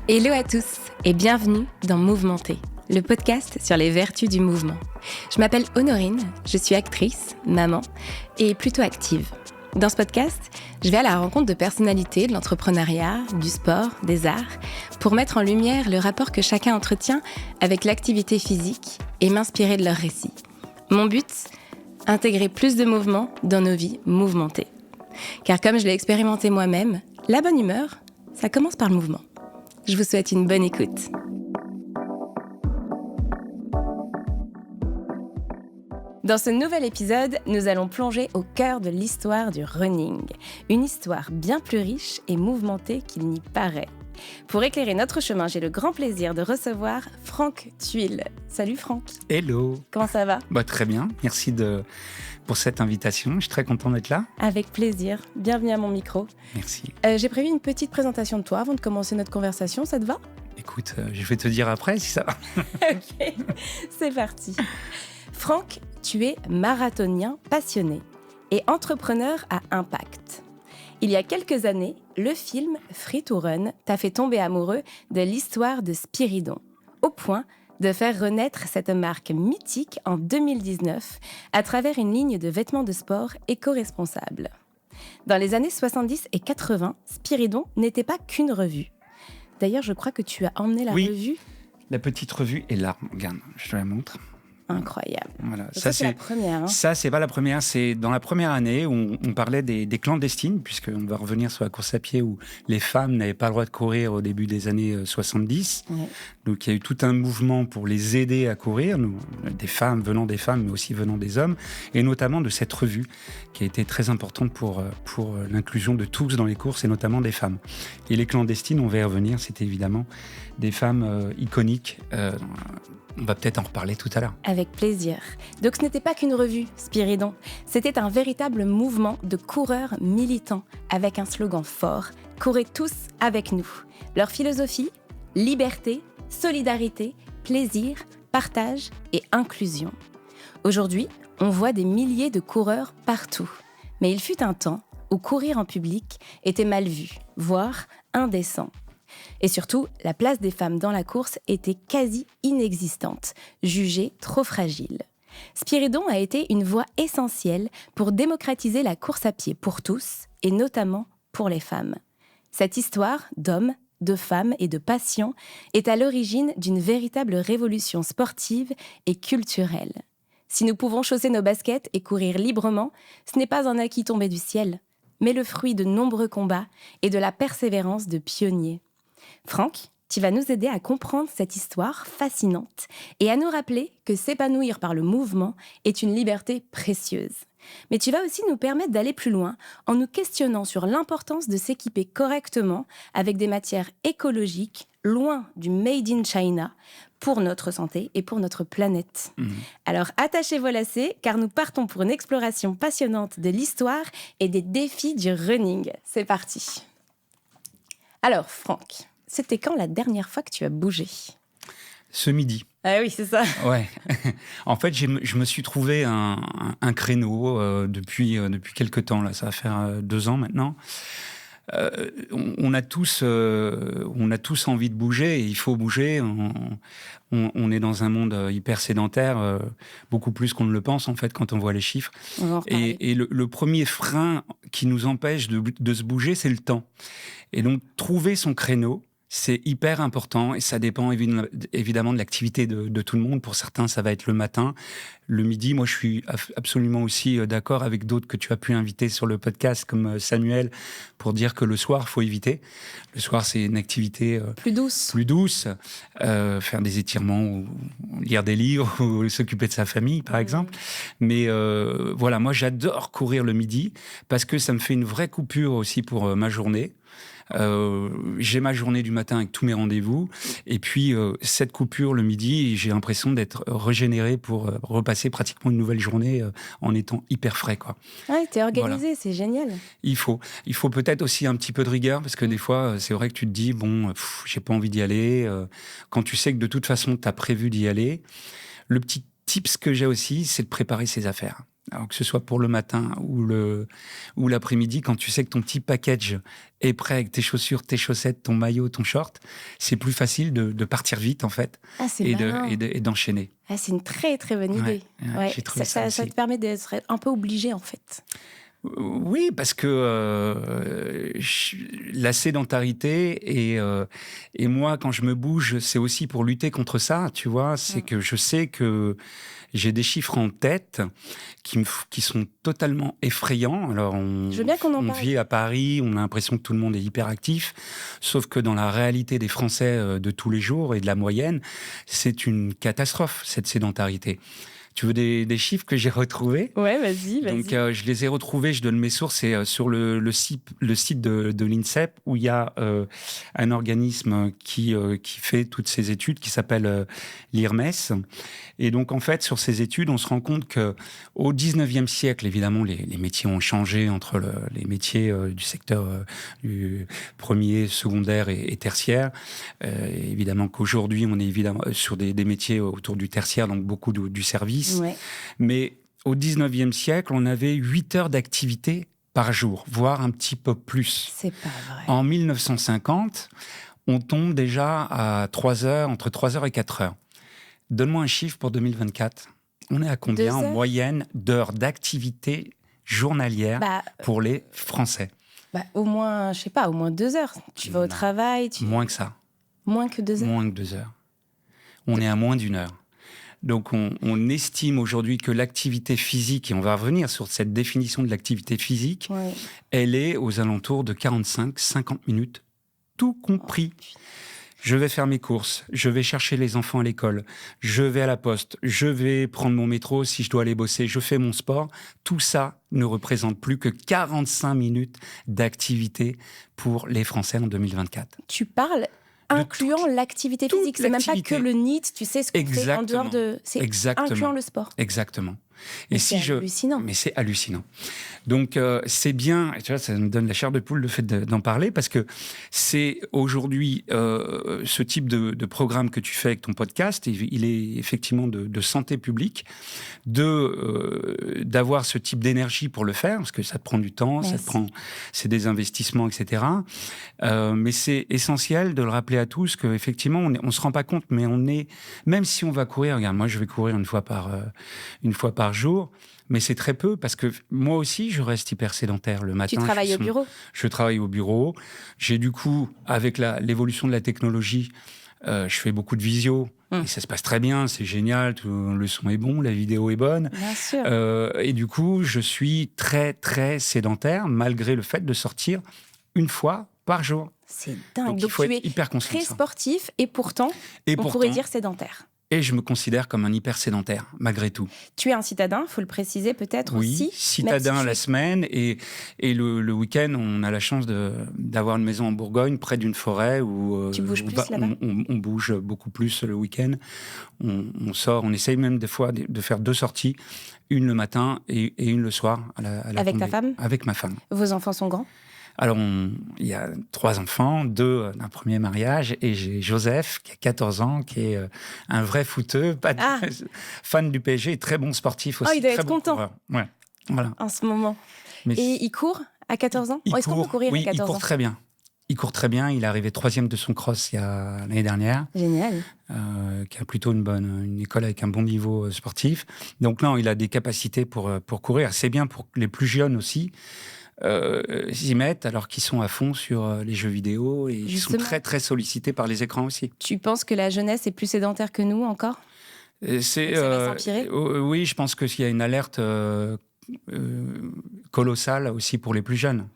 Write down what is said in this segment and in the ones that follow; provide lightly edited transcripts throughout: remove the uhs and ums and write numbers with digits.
Hello à tous et bienvenue dans Mouvementé, le podcast sur les vertus du mouvement. Je m'appelle Honorine, je suis actrice, maman et plutôt active. Dans ce podcast, je vais à la rencontre de personnalités de l'entrepreneuriat, du sport, des arts, pour mettre en lumière le rapport que chacun entretient avec l'activité physique et m'inspirer de leurs récits. Mon but, intégrer plus de mouvement dans nos vies mouvementées. Car comme je l'ai expérimenté moi-même, la bonne humeur, ça commence par le mouvement. Je vous souhaite une bonne écoute. Dans ce nouvel épisode, nous allons plonger au cœur de l'histoire du running. Une histoire bien plus riche et mouvementée qu'il n'y paraît. Pour éclairer notre chemin, j'ai le grand plaisir de recevoir Franck Thuil. Salut Franck. Hello. Comment ça va ? Très bien, merci pour cette invitation. Je suis très content d'être là. Avec plaisir. Bienvenue à mon micro. Merci. J'ai prévu une petite présentation de toi avant de commencer notre conversation, ça te va ? Écoute, je vais te dire après si ça va. Ok, c'est parti. Franck, tu es marathonien passionné et entrepreneur à impact. Il y a quelques années, le film Free to Run t'a fait tomber amoureux de l'histoire de Spiridon, au point de faire renaître cette marque mythique en 2019 à travers une ligne de vêtements de sport éco-responsables. Dans les années 70 et 80, Spiridon n'était pas qu'une revue. D'ailleurs, je crois que tu as emmené la revue. La petite revue est là. Regarde, je te la montre. Incroyable. Voilà. Ça, c'est la première. Ça, c'est pas la première. C'est dans la première année où on parlait des clandestines, puisqu'on va revenir sur la course à pied où les femmes n'avaient pas le droit de courir au début des années 70. Ouais. Donc, il y a eu tout un mouvement pour les aider à courir, des femmes, mais aussi venant des hommes, et notamment de cette revue qui a été très importante pour l'inclusion de tous dans les courses, et notamment des femmes. Et les clandestines, on va y revenir, c'était évidemment des femmes iconiques. On va peut-être en reparler tout à l'heure. Avec plaisir. Donc ce n'était pas qu'une revue, Spiridon. C'était un véritable mouvement de coureurs militants avec un slogan fort « Courez tous avec nous ». Leur philosophie, liberté, solidarité, plaisir, partage et inclusion. Aujourd'hui, on voit des milliers de coureurs partout. Mais il fut un temps où courir en public était mal vu, voire indécent. Et surtout, la place des femmes dans la course était quasi inexistante, jugée trop fragile. Spiridon a été une voie essentielle pour démocratiser la course à pied pour tous, et notamment pour les femmes. Cette histoire d'hommes, de femmes et de passion est à l'origine d'une véritable révolution sportive et culturelle. Si nous pouvons chausser nos baskets et courir librement, ce n'est pas un acquis tombé du ciel, mais le fruit de nombreux combats et de la persévérance de pionniers. Franck, tu vas nous aider à comprendre cette histoire fascinante et à nous rappeler que s'épanouir par le mouvement est une liberté précieuse. Mais tu vas aussi nous permettre d'aller plus loin en nous questionnant sur l'importance de s'équiper correctement avec des matières écologiques, loin du Made in China, pour notre santé et pour notre planète. Alors attachez vos lacets, car nous partons pour une exploration passionnante de l'histoire et des défis du running. C'est parti. Alors Franck, c'était quand la dernière fois que tu as bougé ? Ce midi. Ah oui, c'est ça. Ouais. En fait, je me suis trouvé un créneau depuis quelques temps. Là, ça va faire 2 ans maintenant. On a tous envie de bouger, et il faut bouger. On est dans un monde hyper sédentaire, beaucoup plus qu'on ne le pense en fait quand on voit les chiffres. Et le premier frein qui nous empêche de se bouger, c'est le temps. Et donc trouver son créneau, c'est hyper important, et ça dépend évidemment de l'activité de tout le monde. Pour certains, ça va être le matin, le midi. Moi, je suis absolument aussi d'accord avec d'autres que tu as pu inviter sur le podcast, comme Samuel, pour dire que le soir, il faut éviter. Le soir, c'est une activité plus douce. Faire des étirements, ou lire des livres, ou s'occuper de sa famille, par exemple. Mais voilà, moi, j'adore courir le midi, parce que ça me fait une vraie coupure aussi pour ma journée. J'ai ma journée du matin avec tous mes rendez-vous, et puis cette coupure le midi, j'ai l'impression d'être régénéré pour repasser pratiquement une nouvelle journée en étant hyper frais, quoi. Ouais, t'es organisé, voilà. C'est génial. Il faut peut-être aussi un petit peu de rigueur, parce que des fois c'est vrai que tu te dis j'ai pas envie d'y aller, quand tu sais que de toute façon t'as prévu d'y aller. Le petit tips que j'ai aussi, c'est de préparer ses affaires. alors que ce soit pour le matin ou l'après-midi, quand tu sais que ton petit package est prêt avec tes chaussures, tes chaussettes, ton maillot, ton short, c'est plus facile de partir vite, en fait, c'est malin. et d'enchaîner. C'est une très, très bonne idée. J'ai trouvé ça te permet d'être un peu obligé, en fait. Oui, parce que la sédentarité et moi, quand je me bouge, c'est aussi pour lutter contre ça, tu vois. C'est que je sais que j'ai des chiffres en tête qui sont totalement effrayants. Alors, je veux bien qu'on en on parle. vit à Paris, on a l'impression que tout le monde est hyper actif, sauf que dans la réalité des Français de tous les jours et de la moyenne, c'est une catastrophe, cette sédentarité. Tu veux des chiffres que j'ai retrouvés ? Ouais, vas-y. Donc, je les ai retrouvés, je donne mes sources, c'est sur le site de l'INSEP, où il y a un organisme qui fait toutes ces études, qui s'appelle l'IRMES. Et donc, en fait, sur ces études, on se rend compte qu'au 19e siècle, évidemment, les métiers ont changé entre les métiers du secteur du premier, secondaire et tertiaire. Évidemment qu'aujourd'hui, on est évidemment sur des métiers autour du tertiaire, donc beaucoup du service. Ouais. Mais au 19e siècle, on avait 8 heures d'activité par jour, voire un petit peu plus. C'est pas vrai. En 1950, on tombe déjà à 3 heures, entre 3 heures et 4 heures. Donne-moi un chiffre pour 2024. On est à combien en moyenne d'heures d'activité journalière pour les Français ? Au moins, je sais pas, au moins 2 heures. Tu vas au travail. Moins que ça. Moins que 2 heures. Moins que 2 heures. On est à moins d'1 heure. Donc, on estime aujourd'hui que l'activité physique, et on va revenir sur cette définition de l'activité physique, elle est aux alentours de 45-50 minutes, tout compris. Je vais faire mes courses, je vais chercher les enfants à l'école, je vais à la poste, je vais prendre mon métro si je dois aller bosser, je fais mon sport. Tout ça ne représente plus que 45 minutes d'activité pour les Français en 2024. Tu parles incluant l'activité physique. C'est même pas que le NEAT, tu sais ce qu'on fait en dehors de... C'est incluant le sport. Exactement. Et hallucinant. Mais c'est hallucinant. Donc, c'est bien, et tu vois, ça me donne la chair de poule le fait d'en parler, parce que c'est aujourd'hui ce type de programme que tu fais avec ton podcast, il est effectivement de santé publique, d'avoir ce type d'énergie pour le faire, parce que ça te prend du temps, c'est des investissements, etc. Mais c'est essentiel de le rappeler à tous qu'effectivement, on se rend pas compte, mais même si on va courir, regarde, moi je vais courir une fois par jour, mais c'est très peu, parce que moi aussi, je reste hyper sédentaire le matin. Tu travailles au bureau ? Je travaille au bureau. J'ai du coup, avec l'évolution de la technologie, je fais beaucoup de visio, et ça se passe très bien, c'est génial, le son est bon, la vidéo est bonne. Bien sûr. Et du coup, je suis très, très sédentaire, malgré le fait de sortir une fois par jour. C'est dingue. Donc il faut être hyper conscient. Très sportif, et pourtant, on pourrait dire sédentaire. Et je me considère comme un hyper sédentaire, malgré tout. Tu es un citadin, il faut le préciser peut-être aussi. Oui, citadin la semaine. Et le week-end, on a la chance d'avoir une maison en Bourgogne, près d'une forêt. Où, tu bouges plus là-bas ? On bouge beaucoup plus le week-end. On sort, on essaye même des fois de faire 2 sorties. Une le matin et une le soir. Avec ta femme ? Avec ma femme. Vos enfants sont grands ? Alors, il y a 3 enfants, 2 d'un premier mariage, et j'ai Joseph, qui a 14 ans, qui est un vrai footeux, fan du PSG, très bon sportif aussi. Oh, il doit être content. Ouais, voilà. En ce moment. Et il court à 14 ans ? Est-ce qu'on peut courir à 14 ans ? Oui, il court très bien. Il court très bien. Il est arrivé 3e de son cross l'année dernière. Génial. Qui a plutôt une école avec un bon niveau sportif. Donc non, il a des capacités pour courir. C'est bien pour les plus jeunes aussi. S'y mettent alors qu'ils sont à fond sur les jeux vidéo et ils sont très très sollicités par les écrans aussi. Tu penses que la jeunesse est plus sédentaire que nous encore ? Ça va s'empirer ? Oui, je pense qu'il y a une alerte colossale aussi pour les plus jeunes.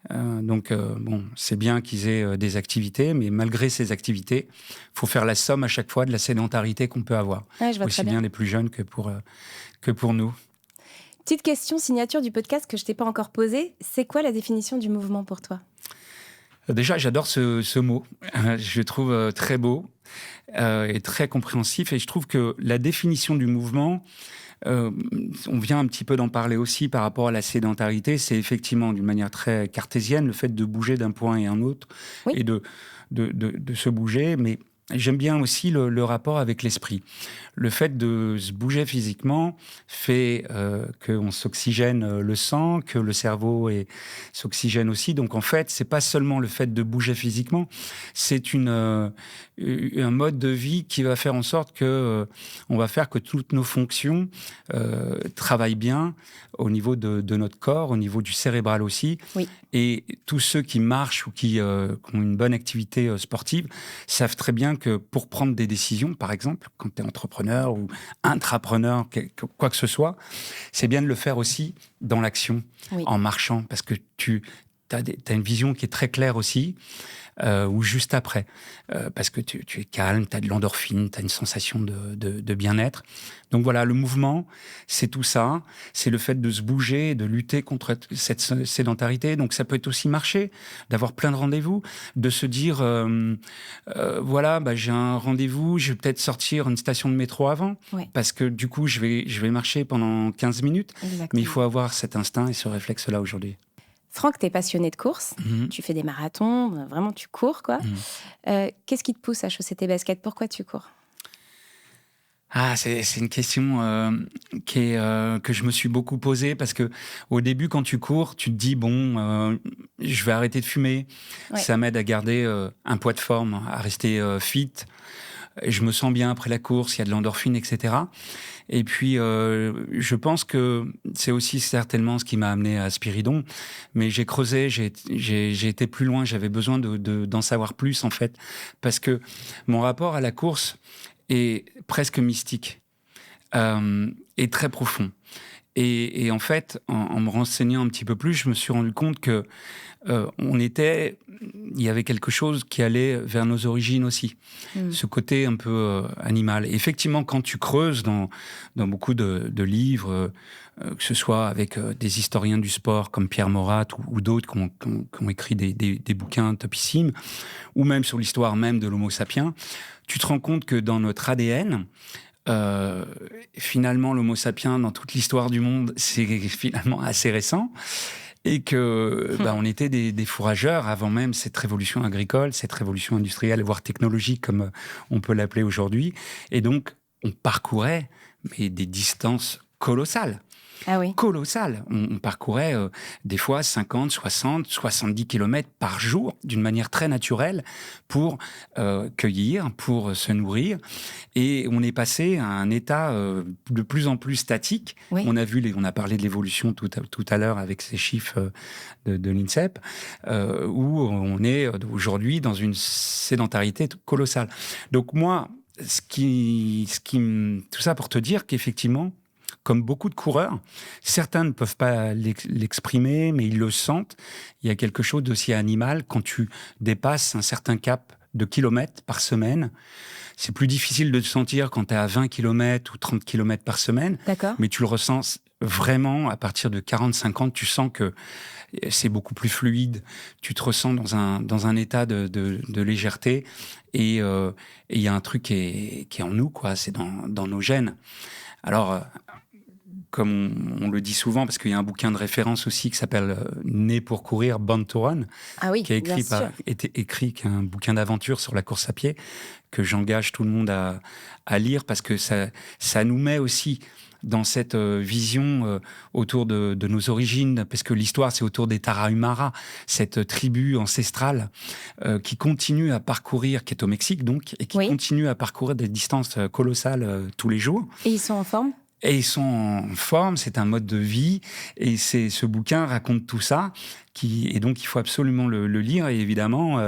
Donc c'est bien qu'ils aient des activités, mais malgré ces activités, il faut faire la somme à chaque fois de la sédentarité qu'on peut avoir, aussi bien les plus jeunes que pour nous. Petite question signature du podcast que je t'ai pas encore posée. C'est quoi la définition du mouvement pour toi ? Déjà, j'adore ce mot. Je le trouve très beau et très compréhensif. Et je trouve que la définition du mouvement, on vient un petit peu d'en parler aussi par rapport à la sédentarité. C'est effectivement, d'une manière très cartésienne, le fait de bouger d'un point à un autre et de se bouger. Mais j'aime bien aussi le rapport avec l'esprit. Le fait de se bouger physiquement fait qu'on s'oxygène le sang, que le cerveau s'oxygène aussi. Donc en fait, c'est pas seulement le fait de bouger physiquement, c'est un mode de vie qui va faire en sorte que on va faire que toutes nos fonctions travaillent bien au niveau de notre corps, au niveau du cérébral aussi. Oui. Et tous ceux qui marchent ou qui ont une bonne activité sportive savent très bien que pour prendre des décisions, par exemple, quand tu es entrepreneur ou intrapreneur, quoi que ce soit, c'est bien de le faire aussi dans l'action, en marchant, parce que tu as une vision qui est très claire aussi, ou juste après, parce que tu es calme, tu as de l'endorphine, tu as une sensation de bien-être. Donc voilà, le mouvement, c'est tout ça, c'est le fait de se bouger, de lutter contre cette sédentarité. Donc ça peut être aussi marcher, d'avoir plein de rendez-vous, de se dire, voilà, j'ai un rendez-vous, je vais peut-être sortir une station de métro avant, parce que du coup, je vais marcher pendant 15 minutes. Exactement. Mais il faut avoir cet instinct et ce réflexe-là aujourd'hui. Franck, tu es passionné de course, tu fais des marathons, vraiment tu cours, quoi. Qu'est-ce qui te pousse à chausser tes baskets? Pourquoi tu cours? C'est une question que je me suis beaucoup posée, parce que au début, quand tu cours, tu te dis je vais arrêter de fumer. Ça m'aide à garder un poids de forme, à rester fit. Je me sens bien après la course, il y a de l'endorphine, etc. Et puis, je pense que c'est aussi certainement ce qui m'a amené à Spiridon. Mais j'ai creusé, j'ai été plus loin, j'avais besoin d'en savoir plus, en fait. Parce que mon rapport à la course est presque mystique, et très profond. Et en fait, en me renseignant un petit peu plus, je me suis rendu compte que il y avait quelque chose qui allait vers nos origines aussi. Ce côté un peu animal. Et effectivement, quand tu creuses dans beaucoup de livres, que ce soit avec des historiens du sport comme Pierre Morat ou d'autres qui ont écrit des bouquins topissimes, ou même sur l'histoire même de l'Homo sapiens, tu te rends compte que dans notre ADN, finalement, l'Homo sapiens, dans toute l'histoire du monde, c'est finalement assez récent. Et que on était des fourrageurs avant même cette révolution agricole, cette révolution industrielle, voire technologique, comme on peut l'appeler aujourd'hui. Et donc, on parcourait des distances colossales. Ah oui. Colossal. On parcourait des fois 50, 60, 70 kilomètres par jour d'une manière très naturelle pour cueillir, pour se nourrir. Et on est passé à un état de plus en plus statique. Oui. On a parlé de l'évolution tout à l'heure avec ces chiffres de l'INSEP, où on est aujourd'hui dans une sédentarité colossale. Donc moi, tout ça pour te dire qu'effectivement, comme beaucoup de coureurs, certains ne peuvent pas l'exprimer, mais ils le sentent. Il y a quelque chose d'aussi animal quand tu dépasses un certain cap de kilomètres par semaine. C'est plus difficile de te sentir quand tu es à 20 km ou 30 km par semaine. D'accord. Mais tu le ressens vraiment à partir de 40-50. Tu sens que c'est beaucoup plus fluide. Tu te ressens dans un état de légèreté. Et il y a un truc qui est en nous, quoi. C'est dans nos gènes. Alors, comme on le dit souvent, parce qu'il y a un bouquin de référence aussi qui s'appelle « Né pour courir, Born to Run », qui est écrit qui est un bouquin d'aventure sur la course à pied, que j'engage tout le monde à lire, parce que ça nous met aussi dans cette vision autour de nos origines, parce que l'histoire, c'est autour des Tarahumara, cette tribu ancestrale qui continue à parcourir, qui est au Mexique donc, et qui continue à parcourir des distances colossales tous les jours. Et ils sont en forme ? Et ils sont en forme, c'est un mode de vie, et ce bouquin raconte tout ça, et donc il faut absolument le lire, et évidemment,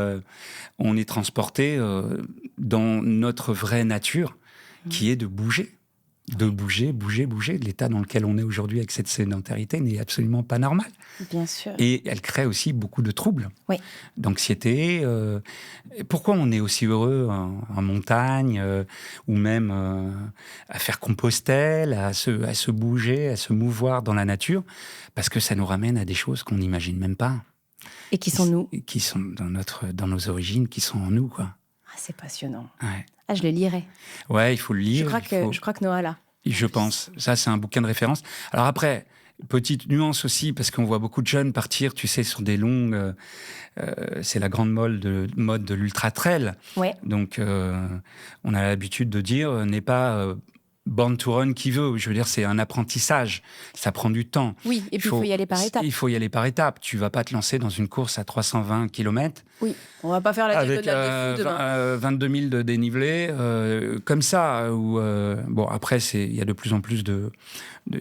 on est transporté dans notre vraie nature, qui est de bouger. De bouger. L'état dans lequel on est aujourd'hui avec cette sédentarité n'est absolument pas normal. Bien sûr. Et elle crée aussi beaucoup de troubles, d'anxiété. Pourquoi on est aussi heureux en montagne, ou même à faire Compostelle, à se bouger, à se mouvoir dans la nature? Parce que ça nous ramène à des choses qu'on n'imagine même pas. Et qui sont nous. Qui sont dans nos origines, qui sont en nous, quoi. C'est passionnant. Ouais. Je le lirai. Ouais, il faut le lire. Je crois que Noah l'a. Je pense. Ça, c'est un bouquin de référence. Alors après, Petite nuance aussi, parce qu'on voit beaucoup de jeunes partir, tu sais, sur des longues... c'est la grande mode de l'ultra-trail. Ouais. Donc, on a l'habitude de dire, n'est pas born to run qui veut. Je veux dire, c'est un apprentissage. Ça prend du temps. Oui, et puis il faut y aller par étapes. Il faut y aller par étapes. Tu vas pas te lancer dans une course à 320 km. Oui, on va pas faire la Avec diagonale des fous demain. 22 000 de dénivelé, comme ça. Bon, après, il y a de plus en plus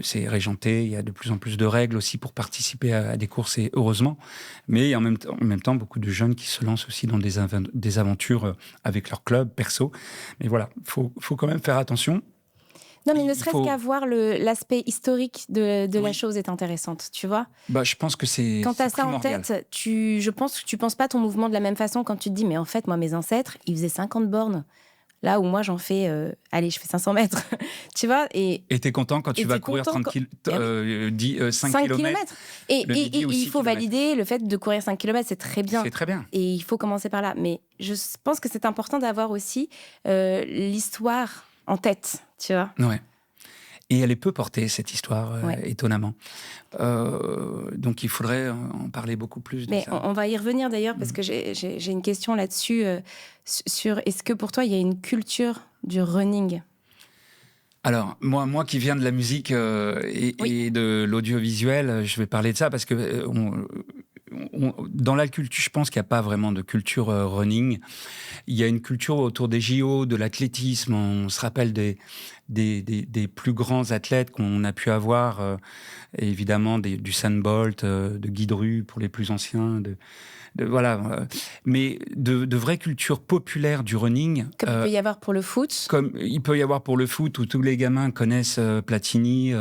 c'est régenté, il y a de plus en plus de règles aussi pour participer à des courses, et heureusement. Mais il y a en même temps beaucoup de jeunes qui se lancent aussi dans des aventures avec leur club, perso. Mais voilà, faut quand même faire attention. Non, mais ne serait-ce qu'à voir l'aspect historique de la chose est intéressante, tu vois. Bah, je pense que c'est quand tu as ça primordial. en tête, je pense que tu penses pas ton mouvement de la même façon quand tu te dis, mais en fait, moi, mes ancêtres, ils faisaient 50 bornes. Là où moi, j'en fais, je fais 500 mètres, tu vois. Et t'es content quand tu vas courir 5 km. Et il faut valider le fait de courir 5 km, c'est très bien. C'est très bien. Et il faut commencer par là. Mais je pense que c'est important d'avoir aussi l'histoire en tête, tu vois. Ouais. Et elle est peu portée, cette histoire, étonnamment. Donc, il faudrait en parler beaucoup plus. Mais on va y revenir d'ailleurs, parce que j'ai une question là-dessus, sur est-ce que pour toi, il y a une culture du running ? Alors, moi qui viens de la musique et de l'audiovisuel, je vais parler de ça, parce que dans la culture, je pense qu'il n'y a pas vraiment de culture running. Il y a une culture autour des JO, de l'athlétisme. On se rappelle des plus grands athlètes qu'on a pu avoir, évidemment du Usain Bolt, de Guy Dru pour les plus anciens, voilà. Mais de vraies cultures populaires du running. Comme il peut y avoir pour le foot. Comme il peut y avoir pour le foot, où tous les gamins connaissent Platini,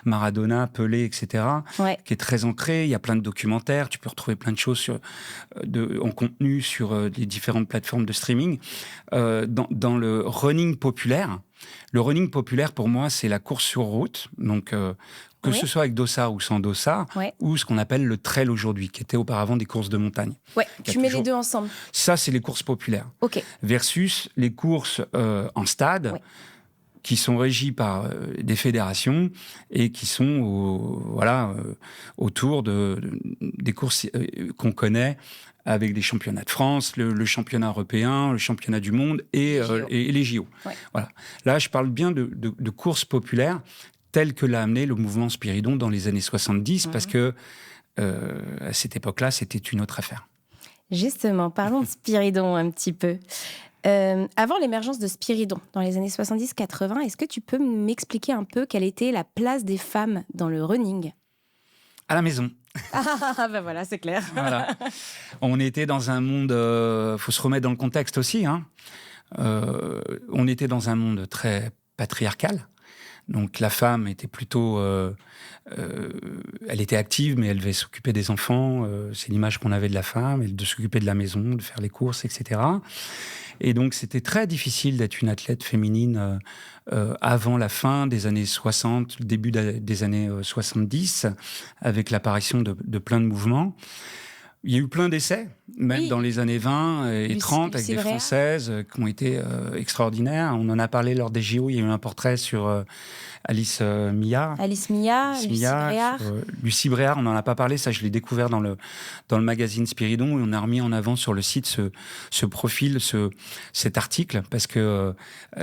Maradona, Pelé, etc., qui est très ancré. Il y a plein de documentaires. Tu peux retrouver plein de choses en contenu sur les différentes plateformes de streaming. Dans le running populaire, pour moi, c'est la course sur route. Donc, que ce soit avec dossard ou sans dossard, ou ce qu'on appelle le trail aujourd'hui, qui était auparavant des courses de montagne. Ouais, tu mets les deux ensemble. Ça, c'est les courses populaires. Okay. Versus les courses en stade, qui sont régies par des fédérations et qui sont autour des courses qu'on connaît, avec des championnats de France, le championnat européen, le championnat du monde et les JO. Ouais. Voilà. Là, je parle bien de courses populaires telles que l'a amené le mouvement Spiridon dans les années 70, parce que à cette époque-là, c'était une autre affaire. Justement, parlons de Spiridon un petit peu. Avant l'émergence de Spiridon, dans les années 70-80, est-ce que tu peux m'expliquer un peu quelle était la place des femmes dans le running ? À la maison. Ben voilà, c'est clair. Voilà. On était dans un monde... faut se remettre dans le contexte aussi. On était dans un monde très patriarcal. Donc la femme était plutôt... elle était active, mais elle devait s'occuper des enfants. C'est l'image qu'on avait de la femme, de s'occuper de la maison, de faire les courses, etc. Et donc c'était très difficile d'être une athlète féminine avant la fin des années 60, le début des années 70, avec l'apparition de plein de mouvements. Il y a eu plein d'essais, même dans les années 20 et 30, avec des Françaises qui ont été extraordinaires. On en a parlé lors des JO. Il y a eu un portrait sur Alice Millard. Lucie Bréard, on n'en a pas parlé. Ça, je l'ai découvert dans le magazine Spiridon. Et on a remis en avant sur le site ce profil, cet article, parce que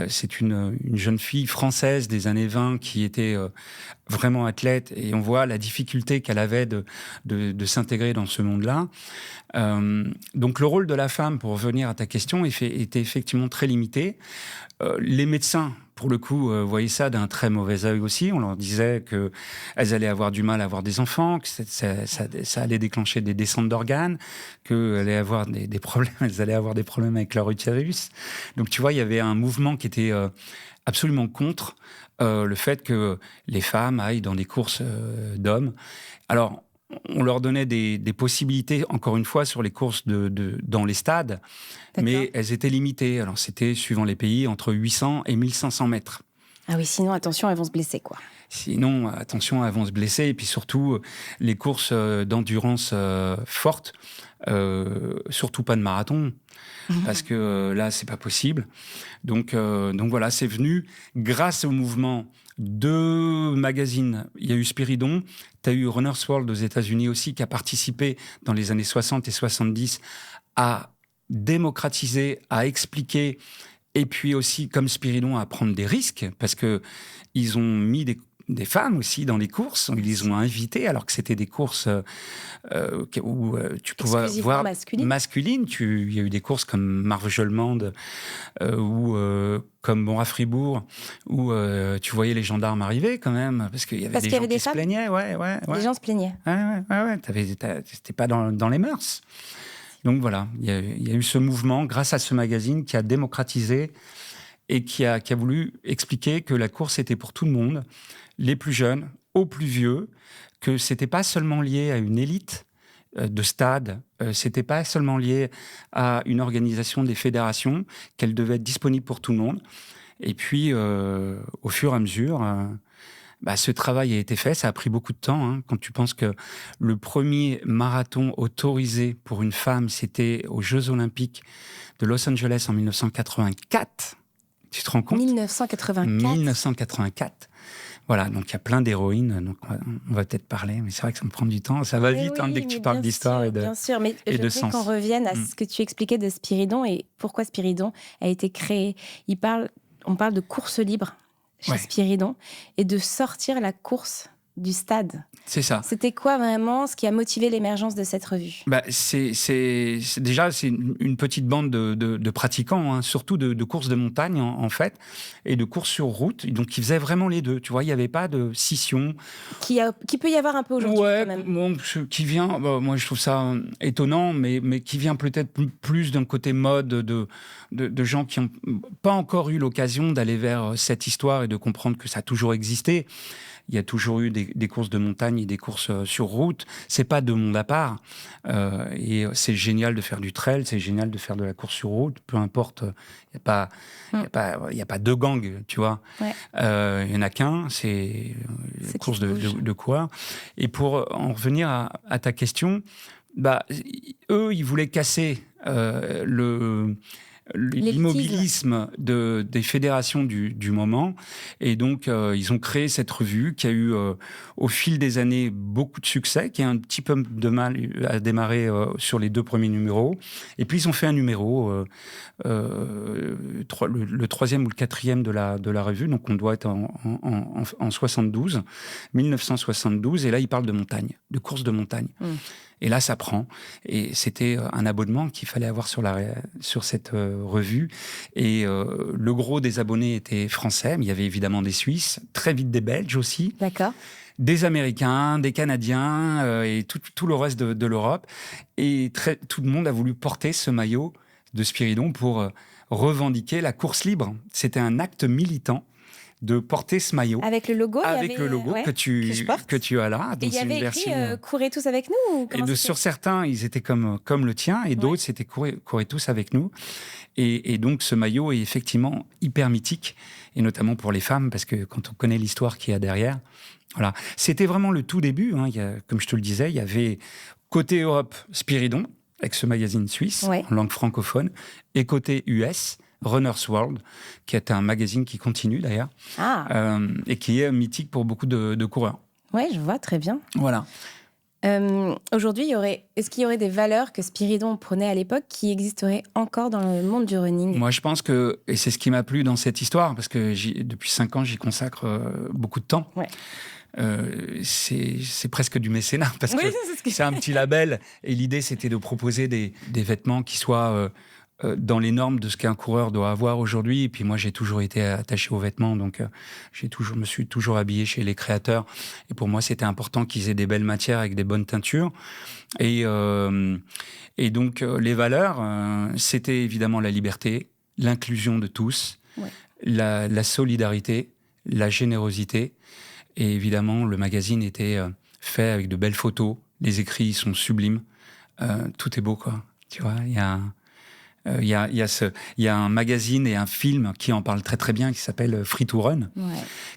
c'est une jeune fille française des années 20 qui était vraiment athlète. Et on voit la difficulté qu'elle avait de s'intégrer dans ce monde-là. Donc le rôle de la femme, pour revenir à ta question, était effectivement très limité. Les médecins, pour le coup, voyaient ça d'un très mauvais œil aussi. On leur disait qu'elles allaient avoir du mal à avoir des enfants, que ça allait déclencher des descentes d'organes, qu'elles allaient avoir des problèmes, elles allaient avoir des problèmes avec leur utérus. Donc tu vois, il y avait un mouvement qui était absolument contre le fait que les femmes aillent dans des courses d'hommes. Alors, on leur donnait des possibilités, encore une fois, sur les courses dans les stades, mais elles étaient limitées. Alors, c'était, suivant les pays, entre 800 et 1500 mètres. Ah oui, sinon, attention, elles vont se blesser, quoi. Sinon, attention, elles vont se blesser. Et puis surtout, les courses d'endurance fortes, surtout pas de marathon, parce que là, c'est pas possible. Donc voilà, c'est venu grâce au mouvement de magazines. Il y a eu Spiridon, tu as eu Runner's World aux États-Unis aussi, qui a participé dans les années 60 et 70 à démocratiser, à expliquer, et puis aussi, comme Spiridon, à prendre des risques, parce que ils ont mis des femmes aussi dans les courses, ils les ont invitées, alors que c'était des courses où tu pouvais voir masculines. Il y a eu des courses comme Marvejols-Mende ou comme Bon à-Fribourg, où tu voyais les gendarmes arriver quand même, parce qu'il y avait des gens qui se plaignaient. Ouais. Les gens se plaignaient. Ouais. C'était pas dans les mœurs. Donc voilà, il y a eu ce mouvement, grâce à ce magazine, qui a démocratisé et qui a voulu expliquer que la course était pour tout le monde, les plus jeunes aux plus vieux, que c'était pas seulement lié à une élite de stade, c'était pas seulement lié à une organisation des fédérations, qu'elle devait être disponible pour tout le monde. Et puis, au fur et à mesure, ce travail a été fait. Ça a pris beaucoup de temps. Hein, quand tu penses que le premier marathon autorisé pour une femme, c'était aux Jeux Olympiques de Los Angeles en 1984. Tu te rends compte ? 1984. Voilà, donc il y a plein d'héroïnes, donc on va peut-être parler, mais c'est vrai que ça me prend du temps. Ça va vite dès que tu parles d'histoire et de sens. Bien sûr, mais je voudrais qu'on revienne à ce que tu expliquais de Spiridon et pourquoi Spiridon a été créé. On parle de course libre chez Spiridon et de sortir la course du stade. C'est ça. C'était quoi vraiment ce qui a motivé l'émergence de cette revue ? C'est une petite bande de pratiquants, hein, surtout de courses de montagne en fait, et de courses sur route. Donc ils faisaient vraiment les deux. Tu vois, il n'y avait pas de scission. Qui peut y avoir un peu aujourd'hui quand même. Bon, qui vient, moi je trouve ça étonnant, mais qui vient peut-être plus d'un côté mode de gens qui n'ont pas encore eu l'occasion d'aller vers cette histoire et de comprendre que ça a toujours existé. Il y a toujours eu des courses de montagne et des courses sur route. C'est pas deux mondes à part. Et c'est génial de faire du trail, c'est génial de faire de la course sur route. Peu importe, il y a pas deux gangs, tu vois. Ouais. Il y en a qu'un, c'est course de coureurs. Et pour en revenir à ta question, eux, ils voulaient casser l'immobilisme des fédérations du moment. Et donc, ils ont créé cette revue qui a eu, au fil des années, beaucoup de succès, qui a un petit peu de mal à démarrer sur les 2 premiers numéros. Et puis, ils ont fait un numéro, le 3e ou le 4e de la revue. Donc, on doit être en 72, 1972. Et là, ils parlent de montagne, de course de montagne. Et là, ça prend. Et c'était un abonnement qu'il fallait avoir sur cette revue. Et le gros des abonnés étaient français, mais il y avait évidemment des Suisses, très vite des Belges aussi. D'accord. Des Américains, des Canadiens et tout le reste de l'Europe. Et tout le monde a voulu porter ce maillot de Spiridon pour revendiquer la course libre. C'était un acte militant de porter ce maillot. Avec le logo que tu as là. Et il y avait écrit « Courez tous avec nous » ou sur certains, ils étaient comme le tien, et d'autres, c'était courez tous avec nous. Et donc, ce maillot est effectivement hyper mythique, et notamment pour les femmes, parce que quand on connaît l'histoire qu'il y a derrière, voilà. C'était vraiment le tout début. Hein. Comme je te le disais, il y avait côté Europe, Spiridon, avec ce magazine suisse, en langue francophone, et côté US, Runner's World, qui est un magazine qui continue d'ailleurs, et qui est mythique pour beaucoup de coureurs. Oui, je vois, très bien. Voilà. Aujourd'hui, est-ce qu'il y aurait des valeurs que Spiridon prenait à l'époque qui existeraient encore dans le monde du running ? Moi, je pense que, et c'est ce qui m'a plu dans cette histoire, parce que depuis 5 ans, j'y consacre beaucoup de temps. Ouais. C'est presque du mécénat, parce que c'est un petit label, et l'idée, c'était de proposer des vêtements qui soient dans les normes de ce qu'un coureur doit avoir aujourd'hui. Et puis moi, j'ai toujours été attaché aux vêtements, donc je me suis toujours habillé chez les créateurs. Et pour moi, c'était important qu'ils aient des belles matières avec des bonnes teintures. Et donc, les valeurs, c'était évidemment la liberté, l'inclusion de tous, la solidarité, la générosité. Et évidemment, le magazine était fait avec de belles photos. Les écrits sont sublimes. Tout est beau, quoi. Tu vois, il y a Il y a un magazine et un film qui en parle très très bien, qui s'appelle Free to Run,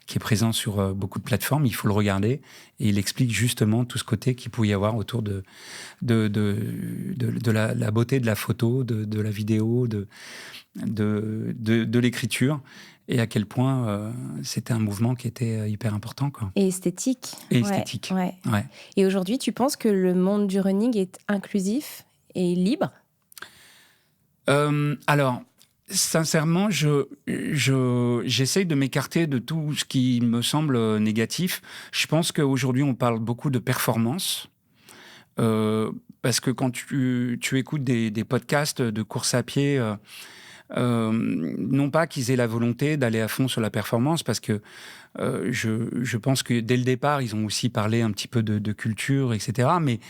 qui est présent sur beaucoup de plateformes. Il faut le regarder et il explique justement tout ce côté qu'il pouvait y avoir autour de la beauté de la photo, de la vidéo, de l'écriture. Et à quel point c'était un mouvement qui était hyper important, quoi. Et esthétique. Esthétique. Ouais. Et aujourd'hui, tu penses que le monde du running est inclusif et libre ? Alors, sincèrement, j'essaye de m'écarter de tout ce qui me semble négatif. Je pense qu'aujourd'hui, on parle beaucoup de performance. Parce que quand tu écoutes des podcasts de course à pied... non pas qu'ils aient la volonté d'aller à fond sur la performance, parce que je pense que dès le départ, ils ont aussi parlé un petit peu de culture, etc. Mais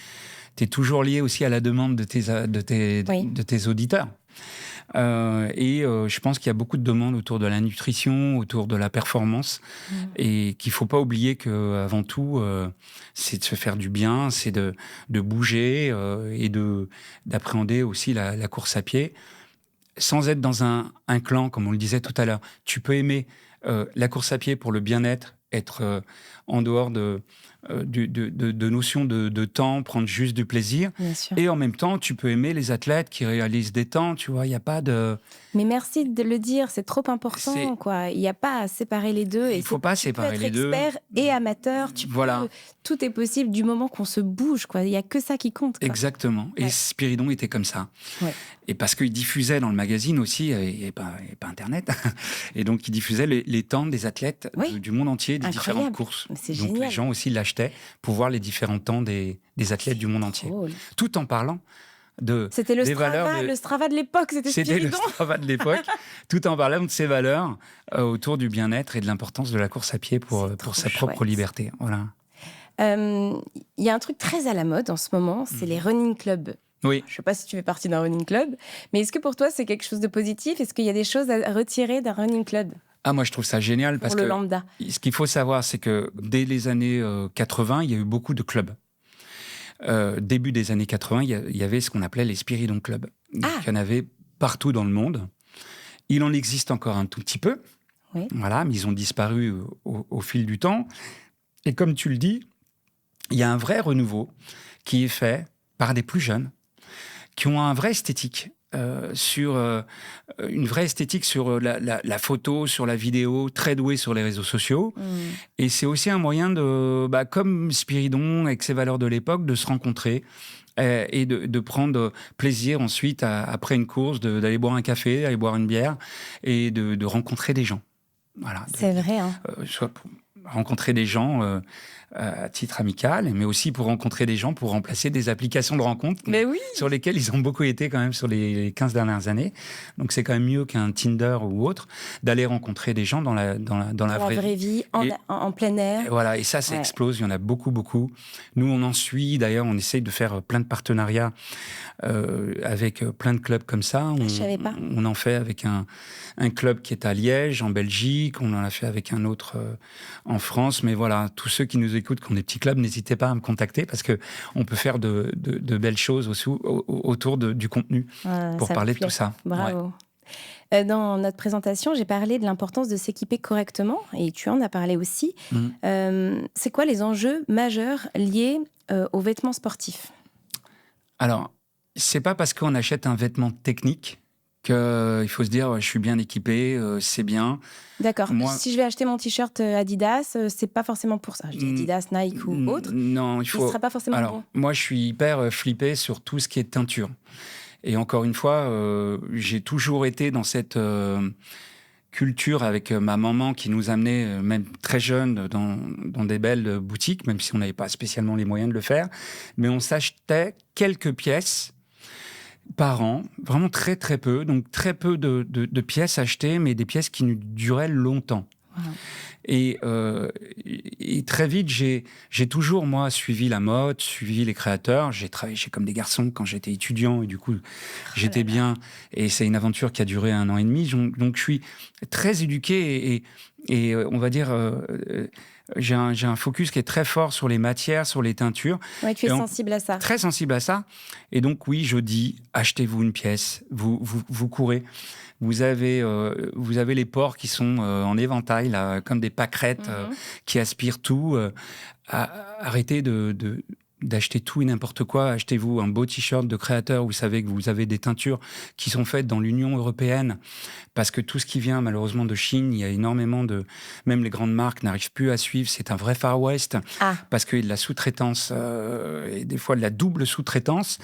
tu es toujours lié aussi à la demande de tes auditeurs. Je pense qu'il y a beaucoup de demandes autour de la nutrition, autour de la performance, et qu'il ne faut pas oublier qu'avant tout, c'est de se faire du bien, c'est de bouger et d'appréhender aussi la course à pied. Sans être dans un clan, comme on le disait tout à l'heure. Tu peux aimer la course à pied pour le bien-être, être en dehors de notions de temps, prendre juste du plaisir. Et en même temps, tu peux aimer les athlètes qui réalisent des temps, tu vois, il n'y a pas de... Mais merci de le dire, c'est trop important, quoi. Il n'y a pas à séparer les deux. Il ne faut pas séparer les deux. Tu peux être expert et amateur, tout est possible du moment qu'on se bouge, quoi. Il n'y a que ça qui compte, quoi. Exactement. Et Spiridon était comme ça. Ouais. Et parce qu'il diffusait dans le magazine aussi, il n'y avait pas Internet, et donc il diffusait les temps des athlètes du monde entier, des différentes courses. C'est donc génial. Les gens aussi l'achetaient pour voir les différents temps des athlètes du monde entier. Tout en parlant c'était le Strava de l'époque, c'était Spiridon. Le Strava de l'époque, tout en parlant de ses valeurs autour du bien-être et de l'importance de la course à pied pour sa propre liberté. Voilà. Il y a un truc très à la mode en ce moment, c'est les running clubs. Oui. Je ne sais pas si tu fais partie d'un running club, mais est-ce que pour toi c'est quelque chose de positif ? Est-ce qu'il y a des choses à retirer d'un running club ? Ah, moi je trouve ça génial parce que lambda. Ce qu'il faut savoir, c'est que dès les années 80, il y a eu beaucoup de clubs. Début des années 80, il y avait ce qu'on appelait les Spiridon Club. Il y en avait partout dans le monde. Il en existe encore un tout petit peu. Oui. Voilà, mais ils ont disparu au fil du temps. Et comme tu le dis, il y a un vrai renouveau qui est fait par des plus jeunes qui ont un vrai esthétique. Une vraie esthétique sur la photo, sur la vidéo, très douée sur les réseaux sociaux. Et c'est aussi un moyen comme Spiridon, avec ses valeurs de l'époque, de se rencontrer et de prendre plaisir ensuite, après une course, d'aller boire un café, d'aller boire une bière et de rencontrer des gens. Voilà. C'est vrai, hein. Soit pour rencontrer des gens à titre amical, mais aussi pour rencontrer des gens, pour remplacer des applications de rencontres sur lesquelles ils ont beaucoup été quand même sur les 15 dernières années. Donc c'est quand même mieux qu'un Tinder ou autre, d'aller rencontrer des gens dans la vraie vie, en plein air. Et voilà, et ça explose, il y en a beaucoup, beaucoup. Nous, on en suit, d'ailleurs, on essaye de faire plein de partenariats avec plein de clubs comme ça. Je savais pas. On en fait avec un club qui est à Liège, en Belgique, on en a fait avec un autre en France, mais voilà, tous ceux qui nous écoutent, qui ont des petits clubs, n'hésitez pas à me contacter parce qu'on peut faire de belles choses aussi autour du contenu pour parler de tout ça. Bravo. Ouais. Dans notre présentation, j'ai parlé de l'importance de s'équiper correctement et tu en as parlé aussi. C'est quoi les enjeux majeurs liés aux vêtements sportifs ? Alors, c'est pas parce qu'on achète un vêtement technique qu'il faut se dire je suis bien équipé, c'est bien. D'accord. Si je vais acheter mon t-shirt Adidas, c'est pas forcément pour ça. Je dis Adidas, Nike ou autre. Non, il sera pas forcément bon. Moi, je suis hyper flippé sur tout ce qui est teinture. Et encore une fois, j'ai toujours été dans cette culture avec ma maman qui nous amenait, même très jeune, dans des belles boutiques, même si on n'avait pas spécialement les moyens de le faire. Mais on s'achetait quelques pièces par an, vraiment très très peu, donc très peu de pièces achetées, mais des pièces qui nous duraient longtemps. Wow. Et très vite, j'ai toujours, moi, suivi la mode, suivi les créateurs. J'ai travaillé chez Comme des garçons quand j'étais étudiant, et du coup, j'étais bien. Et c'est une aventure qui a duré 1 an et demi. Donc je suis très éduqué et on va dire, j'ai un focus qui est très fort sur les matières, sur les teintures. Ouais, tu es sensible à ça. Très sensible à ça. Et donc, oui, je dis, achetez-vous une pièce. Vous courez. Vous avez les pores qui sont en éventail, là, comme des pâquerettes qui aspirent tout. Arrêtez d'acheter tout et n'importe quoi. Achetez-vous un beau t-shirt de créateur. Vous savez que vous avez des teintures qui sont faites dans l'Union européenne. Parce que tout ce qui vient malheureusement de Chine, il y a énormément de... Même les grandes marques n'arrivent plus à suivre. C'est un vrai Far West. Parce qu'il y a de la sous-traitance et des fois de la double sous-traitance.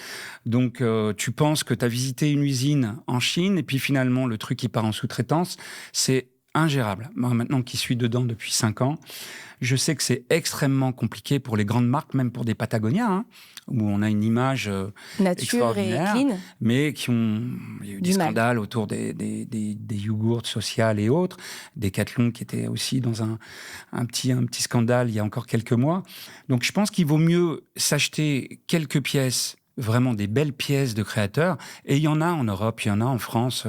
Donc tu penses que tu as visité une usine en Chine et puis finalement le truc qui part en sous-traitance, c'est ingérable. Moi, maintenant qui suis dedans depuis 5 ans, je sais que c'est extrêmement compliqué pour les grandes marques, même pour des Patagonia, où on a une image extraordinaire, et clean. Mais il y a eu des scandales autour des yogourts sociaux et autres, Decathlon qui était aussi dans un petit scandale il y a encore quelques mois. Donc je pense qu'il vaut mieux s'acheter quelques pièces, vraiment des belles pièces de créateurs. Et il y en a en Europe, il y en a en France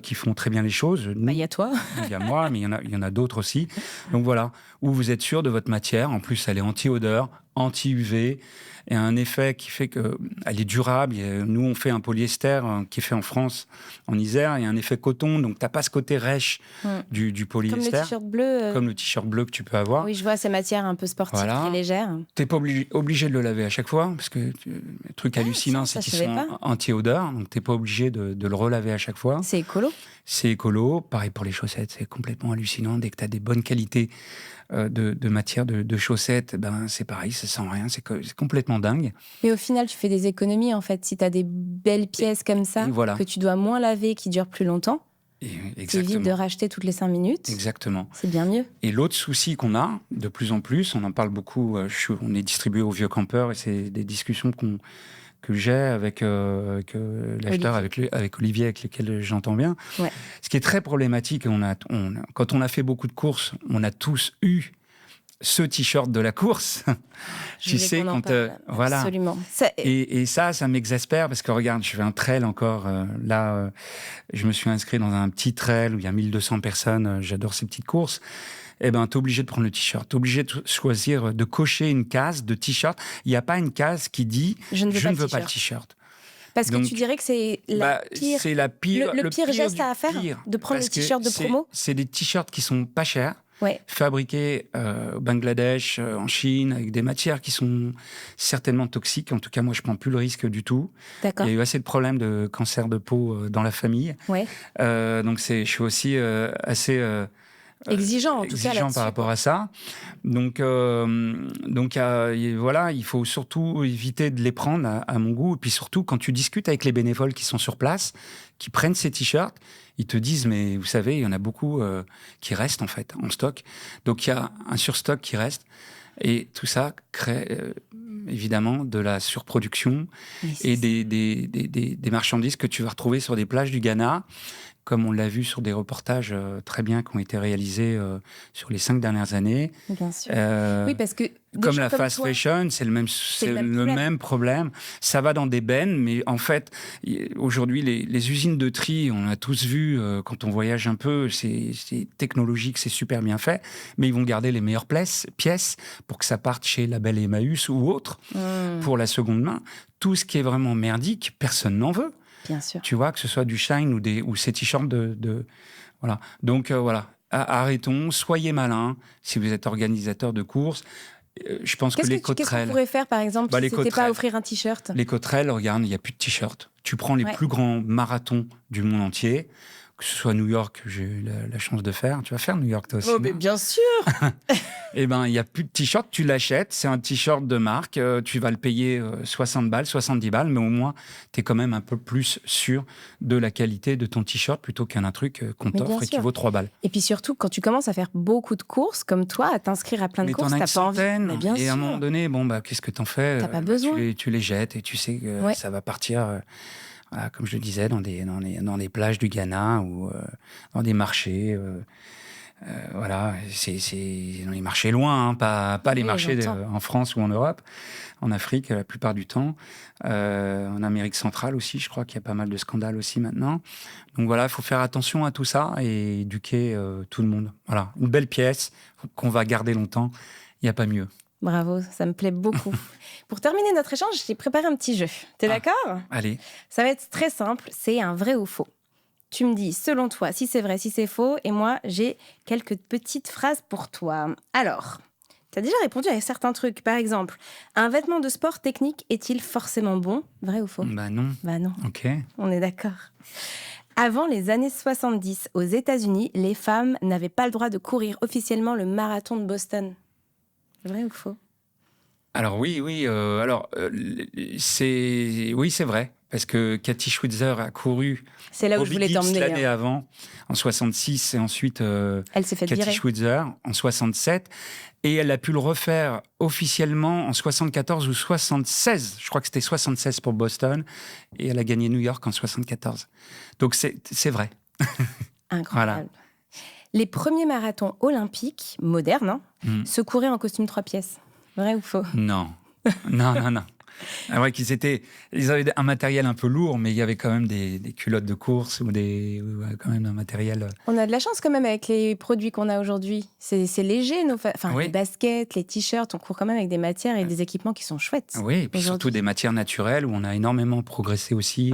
qui font très bien les choses. Il y a toi. Il y a moi, mais il y en a d'autres aussi. Donc voilà, où vous êtes sûr de votre matière. En plus, elle est anti-odeur, anti-UV. Et un effet qui fait qu'elle est durable. Nous, on fait un polyester qui est fait en France, en Isère. Il y a un effet coton, donc tu n'as pas ce côté rêche du polyester. Comme le t-shirt bleu. Comme le t-shirt bleu que tu peux avoir. Oui, je vois ces matières un peu sportives, très légères. Tu n'es pas obligé de le laver à chaque fois, parce que le truc hallucinant, c'est qu'ils sont anti-odeur, donc tu n'es pas obligé de le relaver à chaque fois. C'est écolo. C'est écolo. Pareil pour les chaussettes, c'est complètement hallucinant. Dès que tu as des bonnes qualités de matière de chaussettes, c'est pareil, ça sent rien, c'est complètement dingue. Mais au final, tu fais des économies, en fait. Si tu as des belles pièces comme ça, que tu dois moins laver, qui durent plus longtemps, c'est vite de racheter toutes les 5 minutes. Exactement. C'est bien mieux. Et l'autre souci qu'on a, de plus en plus, on en parle beaucoup, on est distribué aux vieux campeurs, et c'est des discussions que j'ai avec l'acheteur, avec Olivier, avec lequel j'entends bien. Ouais. Ce qui est très problématique, quand on a fait beaucoup de courses, on a tous eu ce t-shirt de la course. Tu sais, quand... voilà. Absolument. Et ça m'exaspère, parce que regarde, je fais un trail encore. Je me suis inscrit dans un petit trail où il y a 1200 personnes. J'adore ces petites courses. Eh ben, t'es obligé de prendre le t-shirt. T'es obligé de choisir, de cocher une case de t-shirt. Il n'y a pas une case qui dit « Je ne veux pas le t-shirt ». Parce que tu dirais que c'est pire... C'est la pire... Le pire geste à faire, de prendre le t-shirt de promo. C'est des t-shirts qui sont pas chers, ouais. fabriqués au Bangladesh, en Chine, avec des matières qui sont certainement toxiques. En tout cas, moi, je prends plus le risque du tout. D'accord. Il y a eu assez de problèmes de cancer de peau dans la famille. Ouais. Donc, je suis aussi assez... exigeant, en tout cas, là-dessus, par rapport à ça. Donc voilà, il faut surtout éviter de les prendre à mon goût. Et puis surtout, quand tu discutes avec les bénévoles qui sont sur place, qui prennent ces t-shirts, ils te disent, mais vous savez, il y en a beaucoup qui restent en fait en stock. Donc il y a un surstock qui reste. Et tout ça crée évidemment de la surproduction et des marchandises que tu vas retrouver sur des plages du Ghana, comme on l'a vu sur des reportages très bien qui ont été réalisés sur les 5 dernières années. Bien sûr. Oui, parce que... Comme la fast fashion, c'est le même problème. Ça va dans des bennes, mais en fait, aujourd'hui, les usines de tri, on a tous vu quand on voyage un peu, c'est technologique, c'est super bien fait, mais ils vont garder les meilleures pièces pour que ça parte chez Label Emmaüs ou autre, pour la seconde main. Tout ce qui est vraiment merdique, personne n'en veut. Bien sûr. Tu vois, que ce soit du Shine ou ces t-shirts voilà. Donc, voilà. Arrêtons, soyez malins si vous êtes organisateur de courses. Je pense que les Côte-Trail... Qu'est-ce qu'on pourrait faire, par exemple, si c'était pas offrir un t-shirt ? Les Côte-Trail, regarde, il n'y a plus de t-shirts. Tu prends les plus grands marathons du monde entier, que ce soit New York, que j'ai eu la chance de faire. Tu vas faire New York, toi aussi. Oh, mais bien sûr. Eh ben, il n'y a plus de t-shirt, tu l'achètes, c'est un t-shirt de marque, tu vas le payer 60 balles, 70 balles, mais au moins, tu es quand même un peu plus sûr de la qualité de ton t-shirt plutôt qu'un truc qu'on t'offre et qui vaut 3 balles. Et puis surtout, quand tu commences à faire beaucoup de courses, comme toi, à t'inscrire à plein de courses, t'as pas envie. Mais bien sûr. Et à un moment donné, qu'est-ce que t'en fais ? T'as pas besoin. Tu les jettes et tu sais que ça va partir... comme je le disais, dans des plages du Ghana ou dans des marchés. Voilà, c'est dans les marchés loin, hein, pas les marchés en France ou en Europe, en Afrique la plupart du temps, en Amérique centrale aussi, je crois qu'il y a pas mal de scandales aussi maintenant. Donc voilà, il faut faire attention à tout ça et éduquer tout le monde. Voilà, une belle pièce qu'on va garder longtemps, il n'y a pas mieux. Bravo, ça me plaît beaucoup. Pour terminer notre échange, j'ai préparé un petit jeu. T'es d'accord ? Allez. Ça va être très simple, c'est un vrai ou faux. Tu me dis, selon toi, si c'est vrai, si c'est faux, et moi, j'ai quelques petites phrases pour toi. Alors, tu as déjà répondu à certains trucs. Par exemple, un vêtement de sport technique est-il forcément bon ? Vrai ou faux ? Bah non. Bah non. Ok. On est d'accord. Avant les années 70, aux États-Unis, les femmes n'avaient pas le droit de courir officiellement le marathon de Boston. Vrai ou faux ? Alors oui, c'est vrai. Parce que Cathy Schwitzer a couru c'est là où je voulais t'emmener l'année avant, en 66, et ensuite elle s'est fait Cathy virer. Schwitzer en 67. Et elle a pu le refaire officiellement en 74 ou 76. Je crois que c'était 76 pour Boston. Et elle a gagné New York en 74. Donc c'est vrai. Incroyable. Voilà. Les premiers marathons olympiques, modernes, se couraient en costume 3 pièces. Vrai ou faux ? Non. Ah ouais, ils avaient un matériel un peu lourd, mais il y avait quand même des culottes de course ou quand même un matériel. On a de la chance quand même avec les produits qu'on a aujourd'hui. C'est léger, les baskets, les t-shirts, on court quand même avec des matières et des équipements qui sont chouettes. Oui, et puis surtout des matières naturelles où on a énormément progressé aussi.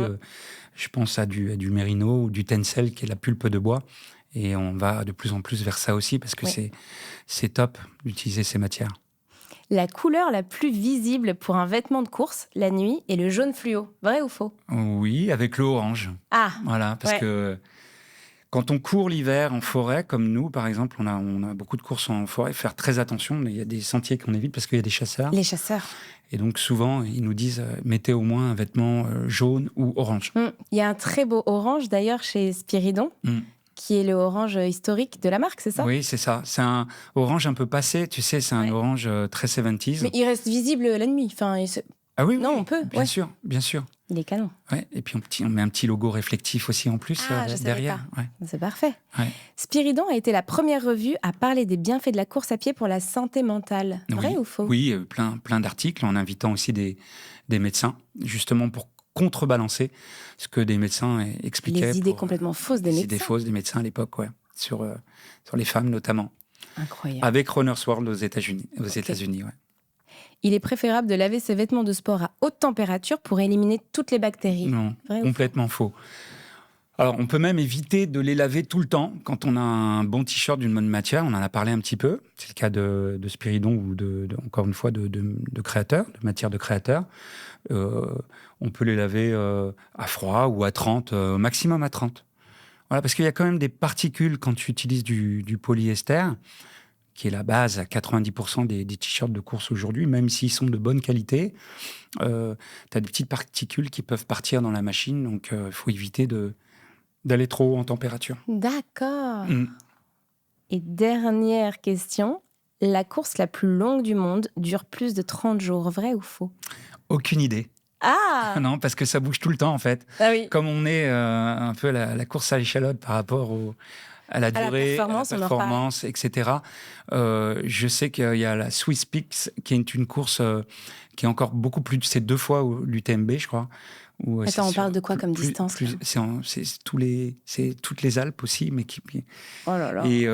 Je pense à du mérino ou du tencel qui est la pulpe de bois. Et on va de plus en plus vers ça aussi parce que c'est top d'utiliser ces matières. La couleur la plus visible pour un vêtement de course, la nuit, est le jaune fluo. Vrai ou faux ? Oui, avec l'orange. Ah, voilà, parce que quand on court l'hiver en forêt, comme nous, par exemple, on a beaucoup de courses en forêt, faire très attention. Il y a des sentiers qu'on évite parce qu'il y a des chasseurs. Les chasseurs. Et donc, souvent, ils nous disent mettez au moins un vêtement jaune ou orange. Il y a un très beau orange, d'ailleurs, chez Spiridon. Qui est le orange historique de la marque, c'est ça ? Oui, c'est ça. C'est un orange un peu passé, tu sais, c'est un orange très 70s. Mais il reste visible la nuit. Ah oui, non, on peut. Bien sûr, bien sûr. Il est canon. Ouais, et puis on met un petit logo réflectif aussi en plus derrière. Ouais. C'est parfait. Ouais. Spiridon a été la première revue à parler des bienfaits de la course à pied pour la santé mentale. Vrai ou faux ? Oui, plein d'articles en invitant aussi des médecins, justement pour contrebalancer ce que des médecins expliquaient. Les idées complètement fausses des médecins. Les idées fausses des médecins à l'époque, sur les femmes notamment. Incroyable. Avec Runner's World aux États-Unis, ouais. Il est préférable de laver ses vêtements de sport à haute température pour éliminer toutes les bactéries. Non, complètement faux. Alors, on peut même éviter de les laver tout le temps quand on a un bon t-shirt d'une bonne matière. On en a parlé un petit peu. C'est le cas de Spiridon ou encore une fois de créateurs, de matière de créateurs. On peut les laver à froid ou à 30, maximum à 30. Voilà, parce qu'il y a quand même des particules quand tu utilises du polyester, qui est la base à 90% des t-shirts de course aujourd'hui, même s'ils sont de bonne qualité. Tu as des petites particules qui peuvent partir dans la machine, donc il faut éviter d'aller trop haut en température. D'accord. Et dernière question, la course la plus longue du monde dure plus de 30 jours, vrai ou faux ? Aucune idée. Ah non, parce que ça bouge tout le temps en fait. Ah oui. Comme on est un peu la course à l'échalote par rapport à la durée, à la performance, etc. Je sais qu'il y a la Swiss Peaks, qui est une course qui est encore beaucoup plus... C'est 2 fois l'UTMB, je crois. Attends, on parle de quoi comme distance c'est toutes les Alpes aussi, mais Oh là là. Et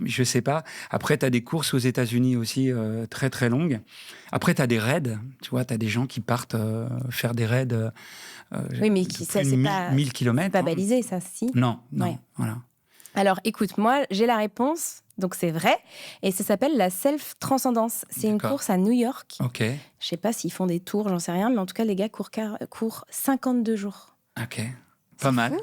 je sais pas. Après, tu as des courses aux États-Unis aussi très très longues. Après, tu as des raids. Tu vois, tu as des gens qui partent faire des raids. Oui, mais ça, c'est pas 1000 km. C'est pas balisé, ça, si. Non, voilà. Alors, écoute, moi, j'ai la réponse, donc c'est vrai, et ça s'appelle la Self-Transcendance. C'est une course à New York. Ok. Je sais pas s'ils font des tours, j'en sais rien, mais en tout cas, les gars courent 52 jours. Ok. Pas mal.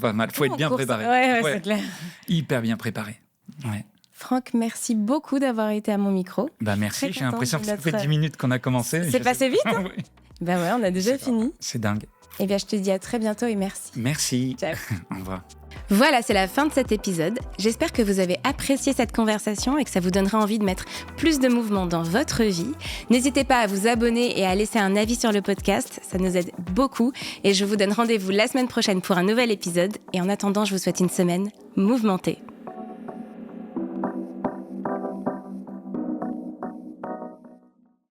Pas mal. Faut être bien préparé. Ouais, c'est clair. Hyper bien préparé. Ouais. Franck, merci beaucoup d'avoir été à mon micro. Merci, j'ai l'impression que ça fait 10 minutes qu'on a commencé. C'est passé vite, hein. Oui. On a déjà fini. C'est dingue. Eh bien, je te dis à très bientôt et merci. Merci. Ciao. Au revoir. Voilà, c'est la fin de cet épisode. J'espère que vous avez apprécié cette conversation et que ça vous donnera envie de mettre plus de mouvement dans votre vie. N'hésitez pas à vous abonner et à laisser un avis sur le podcast, ça nous aide beaucoup. Et je vous donne rendez-vous la semaine prochaine pour un nouvel épisode. Et en attendant, je vous souhaite une semaine mouvementée.